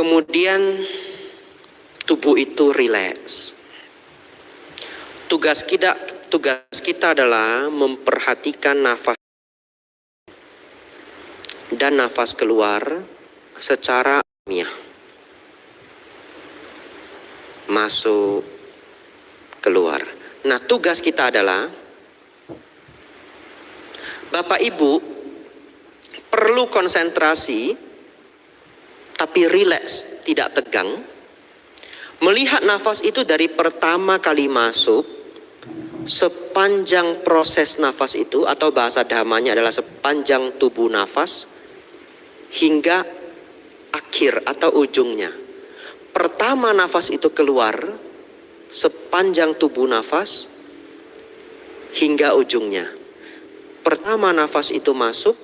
Kemudian tubuh itu rileks. Tugas kita adalah memperhatikan nafas dan nafas keluar secara alamiah. Masuk, keluar. Nah, tugas kita adalah Bapak Ibu perlu konsentrasi tapi rileks, tidak tegang. Melihat nafas itu dari pertama kali masuk, sepanjang proses nafas itu, atau bahasa dhamanya adalah sepanjang tubuh nafas, hingga akhir atau ujungnya. Pertama nafas itu keluar, sepanjang tubuh nafas, hingga ujungnya. Pertama nafas itu masuk,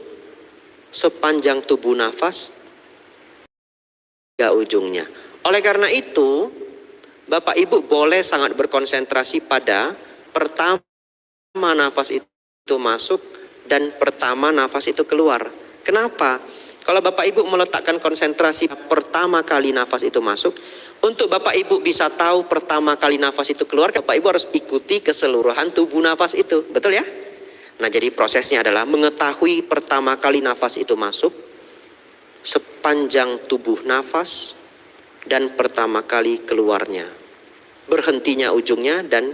sepanjang tubuh nafas, hingga ujungnya. Oleh karena itu, Bapak Ibu boleh sangat berkonsentrasi pada pertama nafas itu masuk dan pertama nafas itu keluar. Kenapa? Kalau Bapak Ibu meletakkan konsentrasi pertama kali nafas itu masuk, untuk Bapak Ibu bisa tahu pertama kali nafas itu keluar, Bapak Ibu harus ikuti keseluruhan tubuh nafas itu. Betul ya? Nah, jadi prosesnya adalah mengetahui pertama kali nafas itu masuk, sepanjang tubuh nafas, dan pertama kali keluarnya. Berhentinya ujungnya dan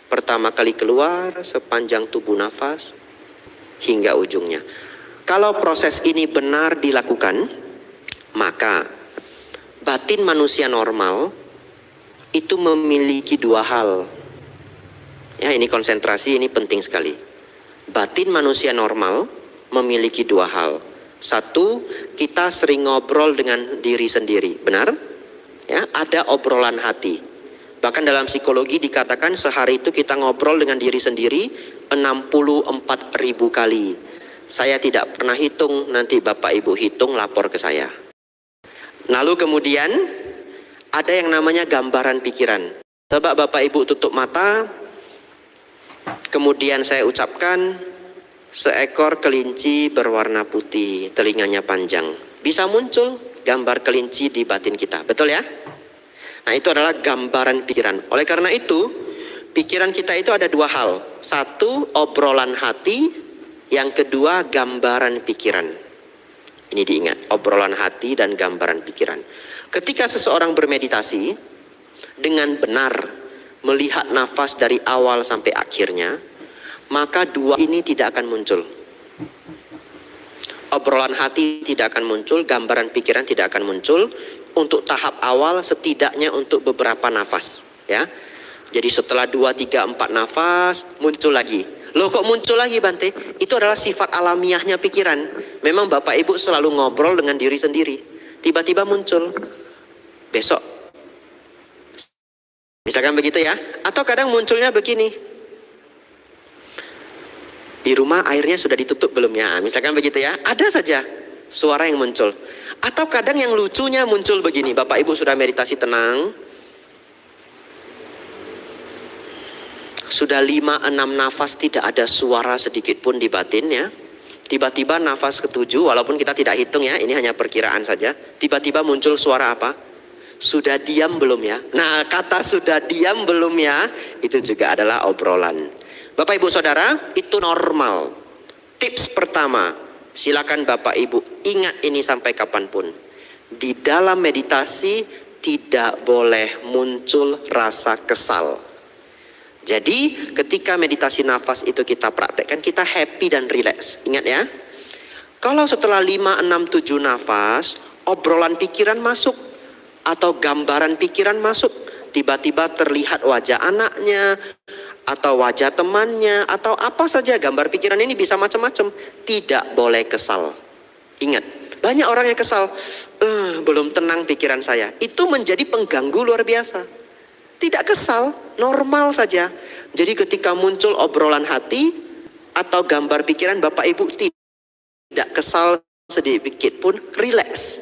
pertama kali keluar sepanjang tubuh nafas hingga ujungnya. Kalau proses ini benar dilakukan, maka batin manusia normal itu memiliki dua hal. Ya, ini konsentrasi, ini penting sekali. Batin manusia normal memiliki dua hal. Satu, kita sering ngobrol dengan diri sendiri, benar? Ya, ada obrolan hati. Bahkan dalam psikologi dikatakan sehari itu kita ngobrol dengan diri sendiri 64.000 kali. Saya tidak pernah hitung, nanti Bapak Ibu hitung lapor ke saya. Lalu kemudian ada yang namanya gambaran pikiran. Coba Bapak Ibu tutup mata, kemudian saya ucapkan, seekor kelinci berwarna putih, telinganya panjang. Bisa muncul gambar kelinci di batin kita, betul ya? Nah, itu adalah gambaran pikiran. Oleh karena itu, pikiran kita itu ada dua hal. Satu, obrolan hati. Yang kedua, gambaran pikiran. Ini diingat, obrolan hati dan gambaran pikiran. Ketika seseorang bermeditasi, dengan benar melihat nafas dari awal sampai akhirnya, maka dua ini tidak akan muncul. Obrolan hati tidak akan muncul, gambaran pikiran tidak akan muncul. Untuk tahap awal setidaknya untuk beberapa nafas, ya. Jadi setelah 2, 3, 4 nafas muncul lagi. Loh, kok muncul lagi Bante? Itu adalah sifat alamiahnya pikiran. Memang Bapak Ibu selalu ngobrol dengan diri sendiri. Tiba-tiba muncul. Besok. Misalkan begitu ya. Atau kadang munculnya begini. Di rumah airnya sudah ditutup belum ya? Misalkan begitu ya. Ada saja suara yang muncul. Atau kadang yang lucunya muncul begini. Bapak Ibu sudah meditasi tenang, sudah 5-6 nafas tidak ada suara sedikit pun di batin ya. Tiba-tiba nafas ketujuh, walaupun kita tidak hitung ya, ini hanya perkiraan saja. Tiba-tiba muncul suara apa? Sudah diam belum ya? Nah, kata sudah diam belum ya, itu juga adalah obrolan. Bapak Ibu Saudara, itu normal. Tips pertama, silakan Bapak Ibu ingat ini sampai kapanpun. Di dalam meditasi tidak boleh muncul rasa kesal. Jadi ketika meditasi nafas itu kita praktekkan, kita happy dan relax. Ingat ya. Kalau setelah 5, 6, 7 nafas, obrolan pikiran masuk atau gambaran pikiran masuk. Tiba-tiba terlihat wajah anaknya atau wajah temannya atau apa saja, gambar pikiran ini bisa macam-macam. Tidak boleh kesal. Ingat, banyak orang yang kesal, belum tenang pikiran saya. Itu menjadi pengganggu luar biasa. Tidak kesal, normal saja. Jadi ketika muncul obrolan hati atau gambar pikiran, Bapak Ibu tidak kesal sedikit pun, relax.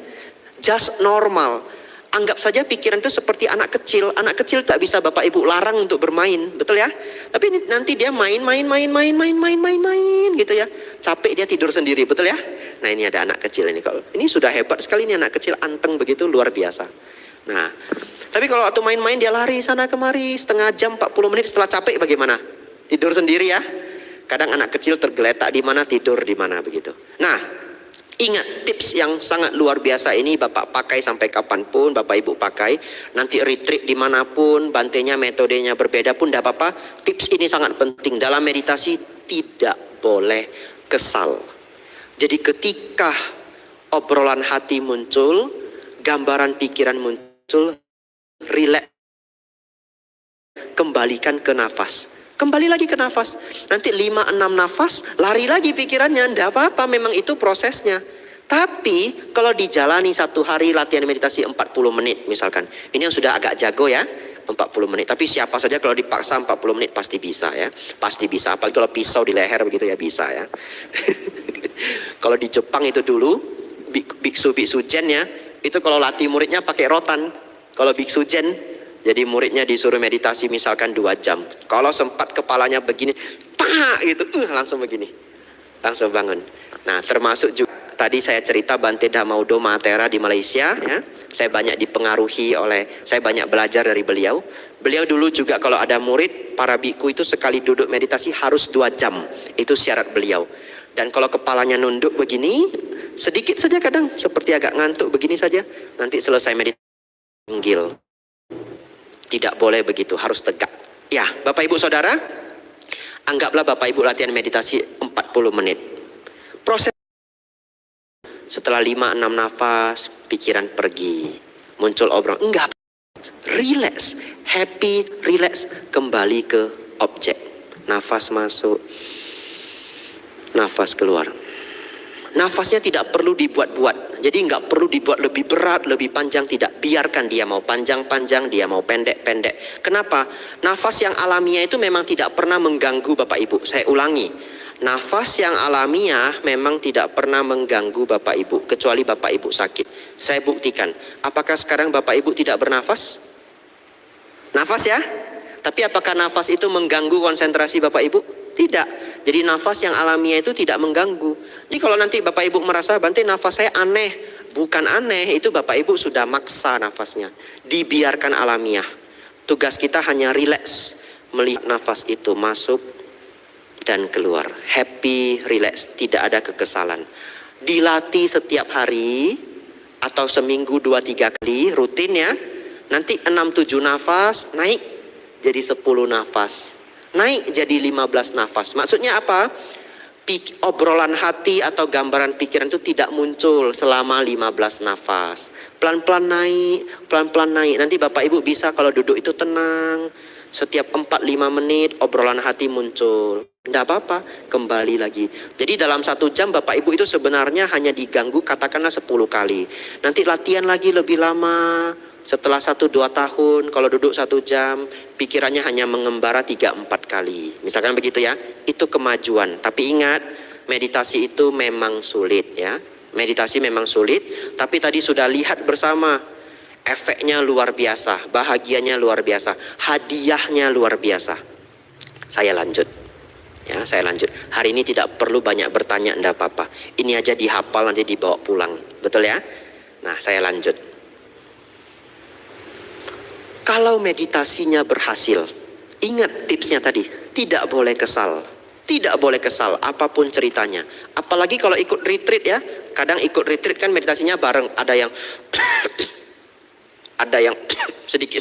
Just normal. Anggap saja pikiran itu seperti anak kecil. Anak kecil tak bisa Bapak Ibu larang untuk bermain, betul ya? Tapi nanti dia main gitu ya. Capek dia tidur sendiri, betul ya? Nah ini ada anak kecil ini, kalau ini sudah hebat sekali, ini anak kecil anteng begitu, luar biasa. Nah, tapi kalau waktu main-main dia lari sana kemari setengah jam 40 menit, setelah capek bagaimana? Tidur sendiri ya. Kadang anak kecil tergeletak di mana, tidur di mana begitu. Nah, ingat tips yang sangat luar biasa ini Bapak pakai sampai kapanpun, Bapak Ibu pakai. Nanti retreat dimanapun, bantenya metodenya berbeda pun tidak apa-apa. Tips ini sangat penting. Dalam meditasi tidak boleh kesal. Jadi ketika obrolan hati muncul, gambaran pikiran muncul, relax, kembalikan ke nafas. Kembali lagi ke nafas. Nanti 5-6 nafas, lari lagi pikirannya. Tidak apa-apa, memang itu prosesnya. Tapi kalau dijalani 1 hari latihan meditasi 40 menit misalkan. Ini yang sudah agak jago ya, 40 menit. Tapi siapa saja kalau dipaksa 40 menit pasti bisa ya. Pasti bisa, apalagi kalau pisau di leher begitu ya bisa ya. Kalau di Jepang itu dulu, biksu-biksu Zen ya, itu kalau latih muridnya pakai rotan. Kalau biksu Zen, jadi muridnya disuruh meditasi misalkan 2 jam. Kalau sempat kepalanya begini, tak gitu, langsung begini. Langsung bangun. Nah, termasuk juga tadi saya cerita Bante Dhamaudo Mahatera di Malaysia ya. Saya banyak dipengaruhi saya banyak belajar dari beliau. Beliau dulu juga kalau ada murid, para biku itu sekali duduk meditasi harus 2 jam. Itu syarat beliau. Dan kalau kepalanya nunduk begini, sedikit saja kadang seperti agak ngantuk begini saja, nanti selesai meditasi panggil. Tidak boleh begitu, harus tegak. Ya, Bapak Ibu Saudara, anggaplah Bapak Ibu latihan meditasi 40 menit. Proses setelah 5-6 nafas, pikiran pergi. Muncul obrolan, enggak. Relax, happy, relax, kembali ke objek. Nafas masuk, nafas keluar. Nafasnya tidak perlu dibuat-buat. Jadi nggak perlu dibuat lebih berat, lebih panjang. Tidak. Biarkan dia mau panjang-panjang, dia mau pendek-pendek. Kenapa? Nafas yang alamiah itu memang tidak pernah mengganggu Bapak Ibu. Saya ulangi. Nafas yang alamiah memang tidak pernah mengganggu Bapak Ibu. Kecuali Bapak Ibu sakit. Saya buktikan. Apakah sekarang Bapak Ibu tidak bernafas? Nafas ya? Tapi apakah nafas itu mengganggu konsentrasi Bapak Ibu? Tidak. Jadi nafas yang alamiah itu tidak mengganggu. Jadi kalau nanti Bapak Ibu merasa, Bante nafas saya aneh. Bukan aneh, itu Bapak Ibu sudah maksa nafasnya. Dibiarkan alamiah. Tugas kita hanya relax. Melihat nafas itu masuk dan keluar. Happy, relax, tidak ada kekesalan. Dilatih setiap hari atau seminggu 2-3 kali, rutin ya. Nanti 6-7 nafas, naik jadi 10 nafas. Naik jadi 15 nafas. Maksudnya apa? Obrolan hati atau gambaran pikiran itu tidak muncul selama 15 nafas. Pelan-pelan naik, pelan-pelan naik. Nanti Bapak Ibu bisa kalau duduk itu tenang. Setiap 4-5 menit obrolan hati muncul. Tidak apa-apa, kembali lagi. Jadi dalam 1 jam Bapak Ibu itu sebenarnya hanya diganggu katakanlah 10 kali. Nanti latihan lagi lebih lama. Setelah 1-2 tahun, kalau duduk 1 jam, pikirannya hanya mengembara 3-4 kali. Misalkan begitu ya, itu kemajuan. Tapi ingat, meditasi itu memang sulit ya. Meditasi memang sulit, tapi tadi sudah lihat bersama. Efeknya luar biasa, bahagianya luar biasa, hadiahnya luar biasa. Saya lanjut. Ya, saya lanjut. Hari ini tidak perlu banyak bertanya, enggak apa-apa. Ini aja dihafal, nanti dibawa pulang. Betul ya? Nah, saya lanjut. Kalau meditasinya berhasil, ingat tipsnya tadi, tidak boleh kesal. Tidak boleh kesal, apapun ceritanya. Apalagi kalau ikut retreat ya. Kadang ikut retreat kan meditasinya bareng. Ada yang sedikit